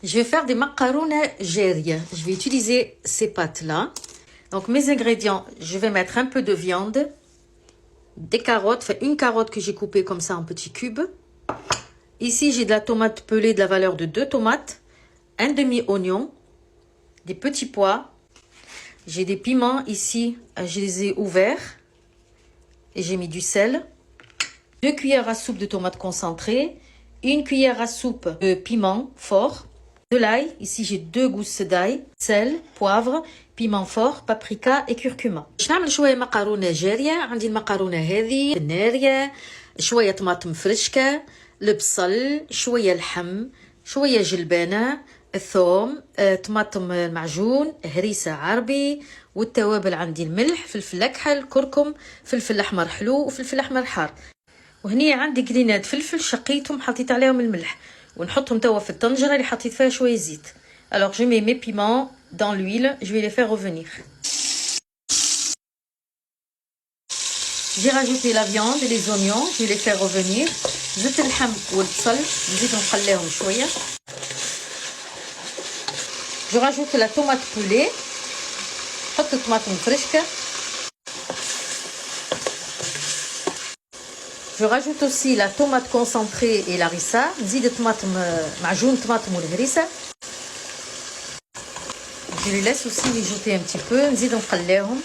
Je vais faire des macarones géria. Je vais utiliser ces pâtes-là. Donc, mes ingrédients, je vais mettre un peu de viande, des carottes, enfin une carotte que j'ai coupée comme ça en petits cubes. Ici, j'ai de la tomate pelée de la valeur de 2 tomates, un demi-oignon, des petits pois. J'ai des piments ici, je les ai ouverts et j'ai mis du sel. 2 cuillères à soupe de tomates concentrées, 1 cuillère à soupe de piment fort. De l'ail, ici j'ai 2 gousses d'ail, sel, poivre, piment fort, paprika et curcuma. باش نعمل شويه مقارونه جاريه. عندي المقارونه هذه الناريه، شويه طماطم فرشكه، البصل، شويه لحم، شويه جلبانه، الثوم، طماطم معجون، هريسه عربي، والتوابل عندي الملح، فلفل اكحل، كركم، فلفل احمر حلو وفلفل احمر حار. وهني عندي قلينات فلفل شقيتهم حطيت عليهم الملح ونحطهم توا في الطنجره اللي حطيت فيها شويه زيت. Alors je mets mes piments dans l'huile, je vais les faire revenir. J'ai rajouté la viande et les oignons, je vais les faire revenir. زدت اللحم والبصل نزيد نقليهم شويه. Je rajoute la tomate pelée. نحط الطماطم فرشكه. Je rajoute aussi la tomate concentrée et l'harissa. نزيد طماطم معجون طماطم والهريسه. Je les laisse aussi mijoter un petit peu. نزيد نقليهم.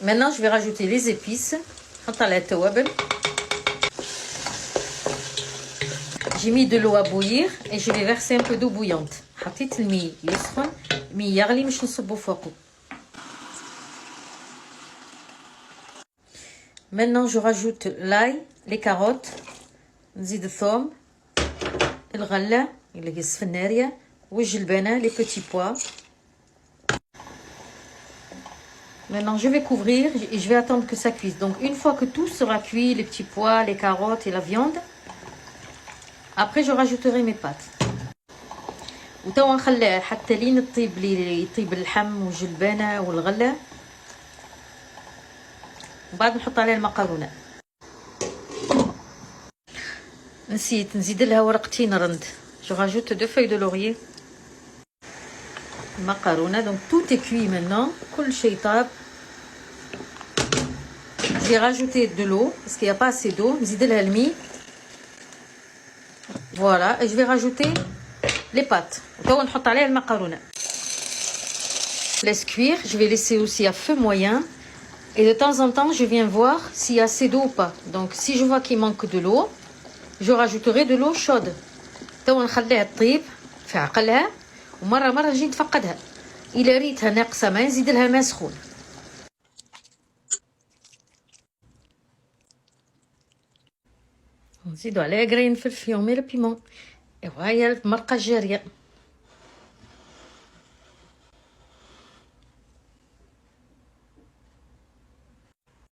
Maintenant, je vais rajouter les épices. نحط على التوابل. J'ai mis de l'eau à bouillir et je vais verser un peu d'eau bouillante. حطيت المي يسخن، المي يغلي مش نصبو فوقه. Maintenant, je rajoute l'ail, les carottes, نزيد الثوم، الغلة اللي قص في النارية، والجلبانة, les petits pois. Maintenant, je vais couvrir et je vais attendre que ça cuise. Donc, une fois que tout sera cuit, les petits pois, les carottes et la viande, après, je rajouterai mes pâtes. وتوا نخليها حتى لين يطيب اللحم والجلبانة والغلة. وبعد نحط عليها المقارونة. نسيت نزيد لها ورقتين رند. Je rajoute 2 feuilles de laurier. المقارونة. Donc tout est cuit maintenant. كل شيء طاب. J'ai rajouté de l'eau parce qu'il n'y a pas assez d'eau. نزيد لها المي. Voilà. Et je vais rajouter les pâtes. وتوا نحط عليها المقارونة. Je laisse cuire. Je vais laisser aussi à feu moyen. Et de temps en temps, je viens voir s'il y a assez d'eau ou pas. Donc, si je vois qu'il manque de l'eau, je rajouterai de l'eau chaude. توا نخليها تطيب في عقلها ومرة نجي نتفقدها. إلا ريتها ناقصة ماء نزيد لها ماء سخون. نزيدو عليها قرين فلفل يومي البيمون. وهي المرقة الجارية.